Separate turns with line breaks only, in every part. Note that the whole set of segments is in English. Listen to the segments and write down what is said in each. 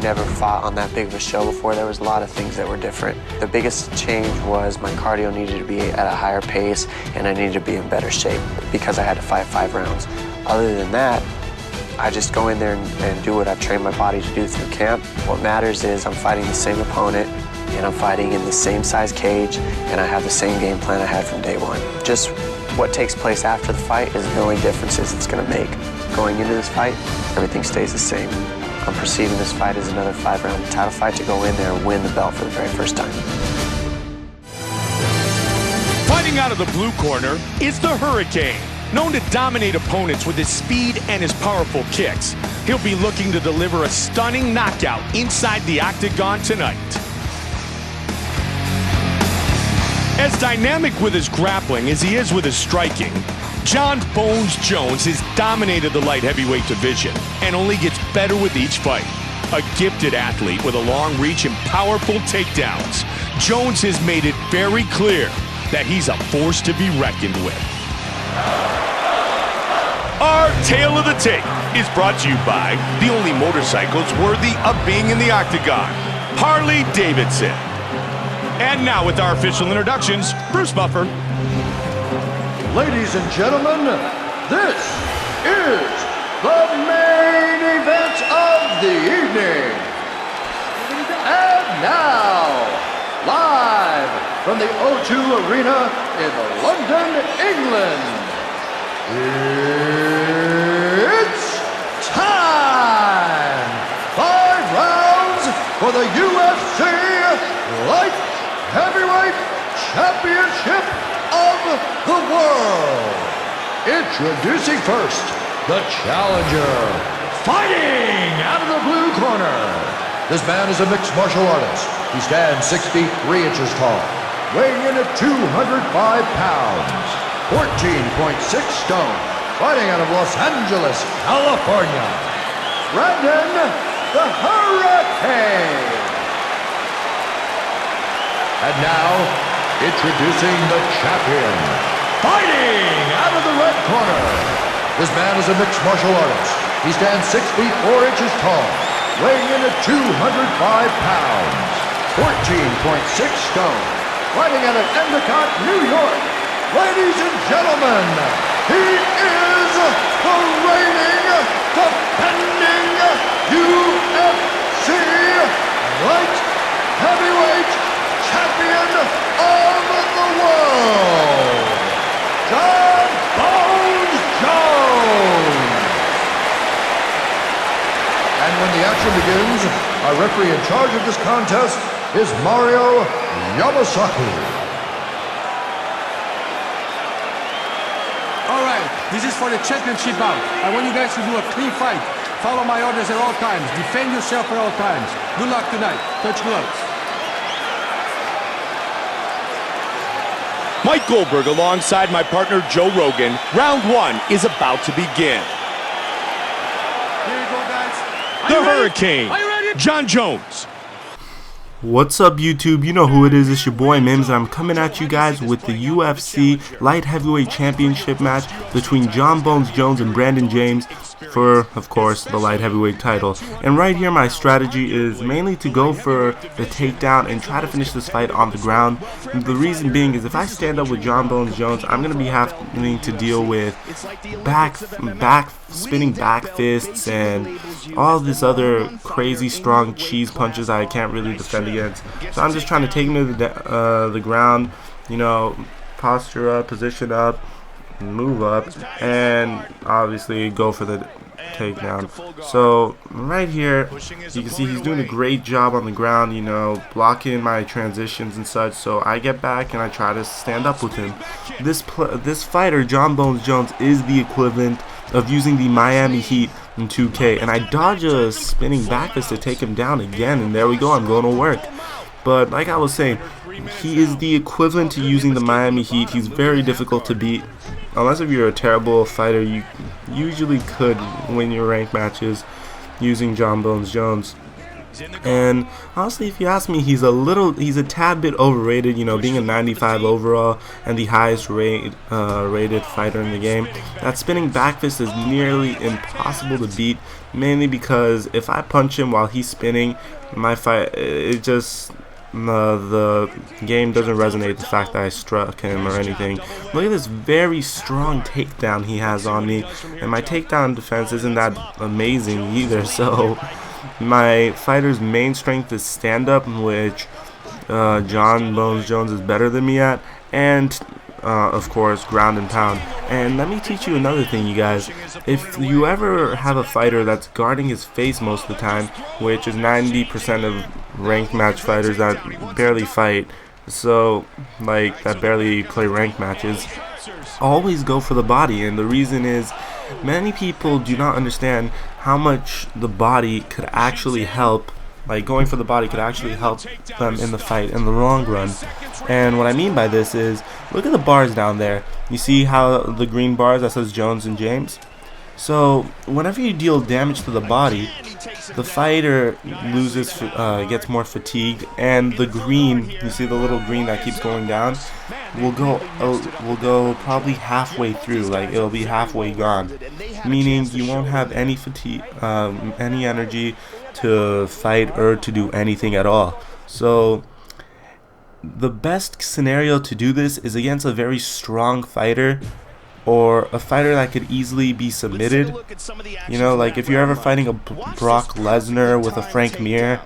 never fought on that big of a show before. There was a lot of things that were different. The biggest change was my cardio needed to be at a higher pace and I needed to be in better shape because I had to fight 5 rounds. Other than that, I just go in there and do what I've trained my body to do through camp. What matters is I'm fighting the same opponent and I'm fighting in the same size cage and I have the same game plan I had from day one. Just what takes place after the fight is the only differences it's going to make. Going into this fight, everything stays the same. I'm perceiving this fight as another 5-round title fight to go in there and win the belt for the very first time.
Fighting out of the blue corner is the Hurricane. Known to dominate opponents with his speed and his powerful kicks, he'll be looking to deliver a stunning knockout inside the octagon tonight. As dynamic with his grappling as he is with his striking, Jon "Bones" Jones has dominated the light heavyweight division and only gets better with each fight. A gifted athlete with a long reach and powerful takedowns, Jones has made it very clear that he's a force to be reckoned with. Our Tale of the Tape is brought to you by the only motorcycles worthy of being in the octagon, Harley Davidson. And now with our official introductions, Bruce Buffer.
Ladies and gentlemen, this is the main event of the evening. And now, live from the O2 Arena in London, England, it's time! 5 rounds for the UFC Light Heavyweight Championship of the world. Introducing first, the challenger, fighting out of the blue corner. This man is a mixed martial artist. He stands 6 feet 3 inches tall, weighing in at 205 pounds, 14.6 stone, fighting out of Los Angeles, California, Brandon the Hurricane. And now, introducing the champion, fighting out of the red corner. This man is a mixed martial artist. He stands 6 feet 4 inches tall, weighing in at 205 pounds, 14.6 stone, fighting out of Endicott, New York. Ladies and gentlemen, he is the reigning, defending UFC Light Heavyweight Champion of the world, Jon "Bones" Jones. And when the action begins, our referee in charge of this contest is Mario Yamasaki.
All right, this is for the championship bout. I want you guys to do a clean fight. Follow my orders at all times. Defend yourself at all times. Good luck tonight. Touch gloves.
Mike Goldberg alongside my partner Joe Rogan. Round 1 is about to begin.
Here you go, guys.
The Hurricane, Jon Jones.
What's up, YouTube? You know who it is. It's your boy Mims, and I'm coming at you guys with the UFC Light Heavyweight Championship match between Jon "Bones" Jones and Brandon James for, of course, the Light Heavyweight title. And right here, my strategy is mainly to go for the takedown and try to finish this fight on the ground. And the reason being is if I stand up with Jon "Bones" Jones, I'm going to be having to deal with spinning back fists and all this other crazy strong cheese punches I can't really defend against. So I'm just trying to take him to the ground, you know, posture up, position up, move up, and obviously go for the takedown. So right here, you can see he's doing a great job on the ground, you know, blocking my transitions and such. So I get back and I try to stand up with him. This fighter, Jon "Bones" Jones, is the equivalent of using the Miami Heat in 2K, and I dodge a spinning back fist to take him down again, and there we go, I'm going to work. But like I was saying, he is the equivalent to using the Miami Heat. He's very difficult to beat. Unless if you're a terrible fighter, you usually could win your ranked matches using Jon "Bones" Jones. And honestly, if you ask me, he's a tad bit overrated, you know, being a 95 overall and the highest rated fighter in the game. That spinning back fist is nearly impossible to beat, mainly because if I punch him while he's spinning, the game doesn't resonate the fact that I struck him or anything. Look at this very strong takedown he has on me, and my takedown defense isn't that amazing either, so my fighter's main strength is stand-up, which Jon Bones Jones is better than me at, and of course, ground and pound. And let me teach you another thing, you guys. If you ever have a fighter that's guarding his face most of the time, which is 90% of ranked match fighters that barely fight, so like that barely play ranked matches, always go for the body. And the reason is, many people do not understand how much the body could actually help. Like, going for the body could actually help them in the fight in the long run. And what I mean by this is, look at the bars down there. You see how the green bars that says Jones and James? So whenever you deal damage to the body, the fighter gets more fatigued, and the green, you see the little green that keeps going down, will go probably halfway through. Like, it'll be halfway gone, meaning you won't have any fatigue, any energy to fight or to do anything at all. So the best scenario to do this is against a very strong fighter, or a fighter that could easily be submitted. You know, like if you're ever fighting a Brock Lesnar with a Frank Mir,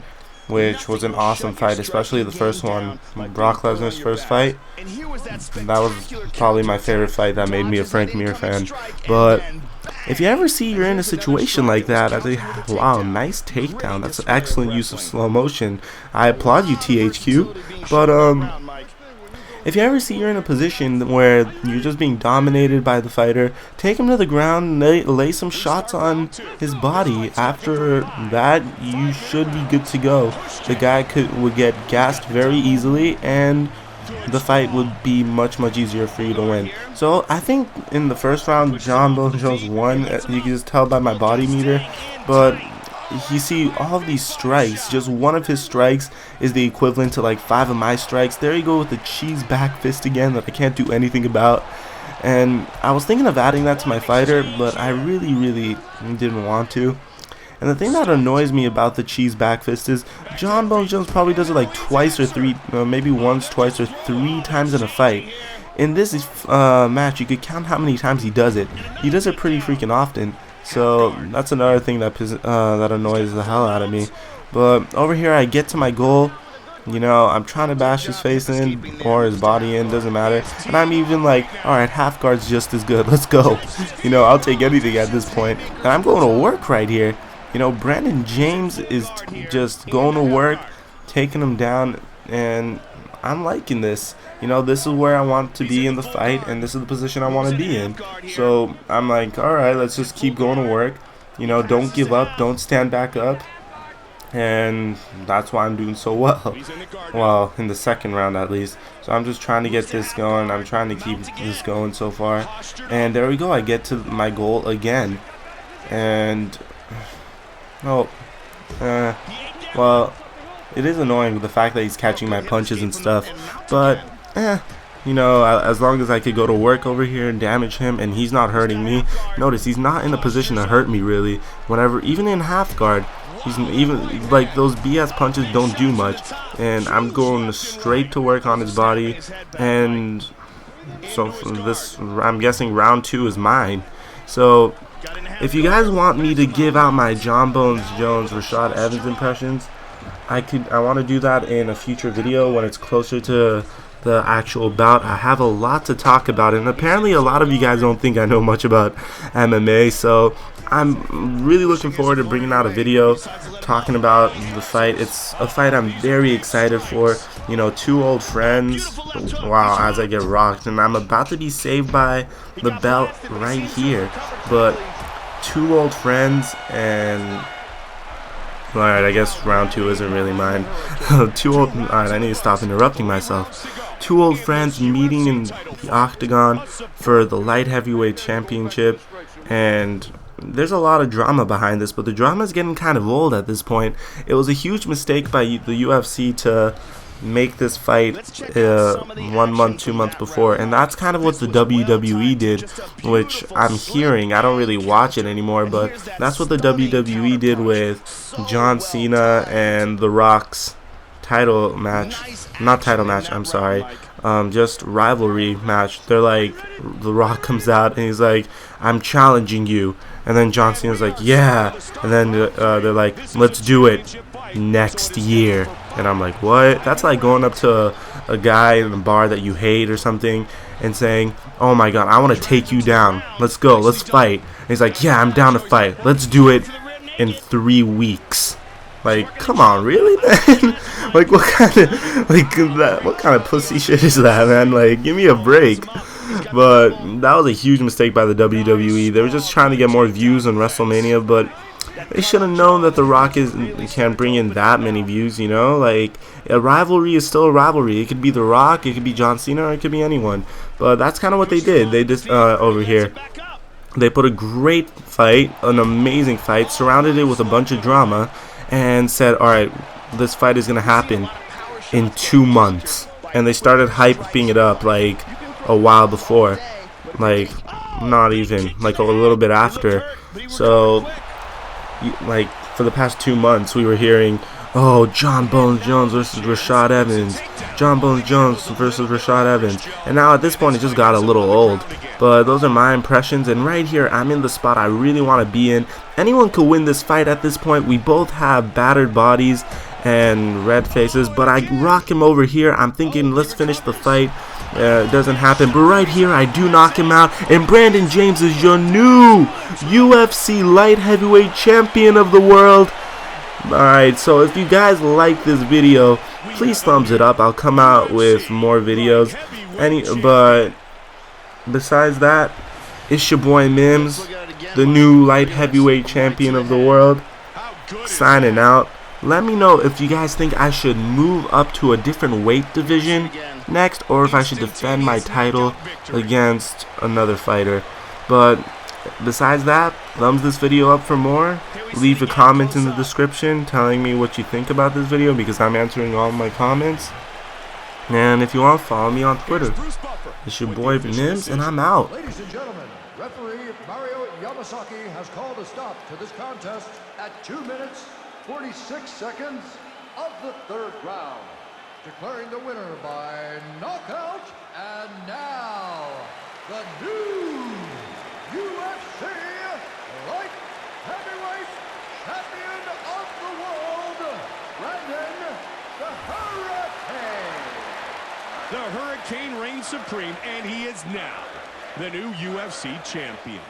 which was an awesome fight, especially the first one, Brock Lesnar's first fight. That was probably my favorite fight that made me a Frank Mir fan. But if you ever see you're in a situation like that, I say, wow, nice takedown. That's an excellent use of slow motion. I applaud you, THQ. But if you ever see you're in a position where you're just being dominated by the fighter, take him to the ground, lay some shots on his body. After that, you should be good to go. The guy would get gassed very easily, and the fight would be much easier for you to win. So I think in the first round, Jon Bones Jones won. You can just tell by my body meter, but you see all of these strikes, just one of his strikes is the equivalent to like 5 of my strikes. There you go with the cheese back fist again that I can't do anything about. And I was thinking of adding that to my fighter, but I really didn't want to. And the thing that annoys me about the cheese back fist is Jon Bones Jones probably does it like twice or three, maybe once, twice, or 3 times in a fight. In this match, you could count how many times he does it. He does it pretty freaking often. So that's another thing that annoys the hell out of me. But over here, I get to my goal. You know, I'm trying to bash his face in or his body in, doesn't matter. And I'm even like, alright, half guard's just as good. Let's go. You know, I'll take anything at this point. And I'm going to work right here. You know, Brandon James is just going to work, taking him down, and I'm liking this. You know, this is where I want to be in the fight, and this is the position I want to be in. So I'm like, alright, let's just keep going to work. You know, don't give up, don't stand back up. And that's why I'm doing so well. Well, in the second round at least. So I'm just trying to get this going. I'm trying to keep this going so far. And there we go, I get to my goal again. And well, it is annoying with the fact that he's catching my punches and stuff, but you know, as long as I could go to work over here and damage him and he's not hurting me. Notice he's not in a position to hurt me really. Whenever, even in half guard, he's even like those BS punches don't do much, and I'm going straight to work on his body. And so for this, I'm guessing round 2 is mine. So if you guys want me to give out my Jon Bones Jones Rashad Evans impressions, I want to do that in a future video when it's closer to the actual bout. I have a lot to talk about, and apparently a lot of you guys don't think I know much about MMA, so I'm really looking forward to bringing out a video talking about the fight. It's a fight I'm very excited for. You know, 2 old friends. Wow, as I get rocked, and I'm about to be saved by the belt right here. But 2 old friends, and alright, I guess round 2 isn't really mine. Alright, I need to stop interrupting myself. 2 old friends meeting in the octagon for the light heavyweight championship, and there's a lot of drama behind this, but the drama is getting kind of old at this point. It was a huge mistake by the UFC to make this fight 1 month, 2 months before, and that's kind of what the WWE did, which I'm hearing. I don't really watch it anymore, but that's what the WWE did with John Cena and The Rock's title match. Not title match, I'm sorry. Just rivalry match. They're like, The Rock comes out and he's like, I'm challenging you, and then John Cena's like, yeah, and then they're like, let's do it next year. And I'm like, what? That's like going up to a guy in a bar that you hate or something and saying, oh my god, I want to take you down, let's go, let's fight. And he's like, yeah, I'm down to fight, let's do it in 3 weeks. Like, come on, really, man? Like, what kind of pussy shit is that, man? Like, give me a break. But that was a huge mistake by the WWE. They were just trying to get more views on WrestleMania, but they should have known that The Rock can't bring in that many views, you know? Like, a rivalry is still a rivalry. It could be The Rock, it could be John Cena, or it could be anyone. But that's kind of what they did. They just, over here, they put a great fight, an amazing fight, surrounded it with a bunch of drama, and said, alright, this fight is going to happen in 2 months. And they started hyping it up, like, a while before. Like, not even, like, a little bit after. So, like, for the past 2 months, we were hearing, oh, John Bones Jones versus Rashad Evans, John Bones Jones versus Rashad Evans, and now at this point it just got a little old. But those are my impressions, and right here I'm in the spot I really want to be in. Anyone could win this fight at this point. We both have battered bodies and red faces, but I rock him over here. I'm thinking, let's finish the fight. It doesn't happen, but right here I do knock him out, and Brandon James is your new UFC light heavyweight champion of the world. Alright, so if you guys like this video, please thumbs it up. I'll come out with more videos. But besides that, it's your boy Mims, the new light heavyweight champion of the world, signing out. Let me know if you guys think I should move up to a different weight division next, or if I should defend my title against another fighter. But besides that, thumbs this video up for more. Leave a comment in the description telling me what you think about this video, because I'm answering all my comments. And if you want, follow me on Twitter. It's your boy Mims, and I'm out.
Ladies and gentlemen, referee Mario Yamasaki has called a stop to this contest at 2 minutes, 46 seconds of the 3rd round. Declaring the winner by knockout, and now, the new UFC Light Heavyweight Champion of the World, Brandon the Hurricane.
The Hurricane reigns supreme, and he is now the new UFC champion.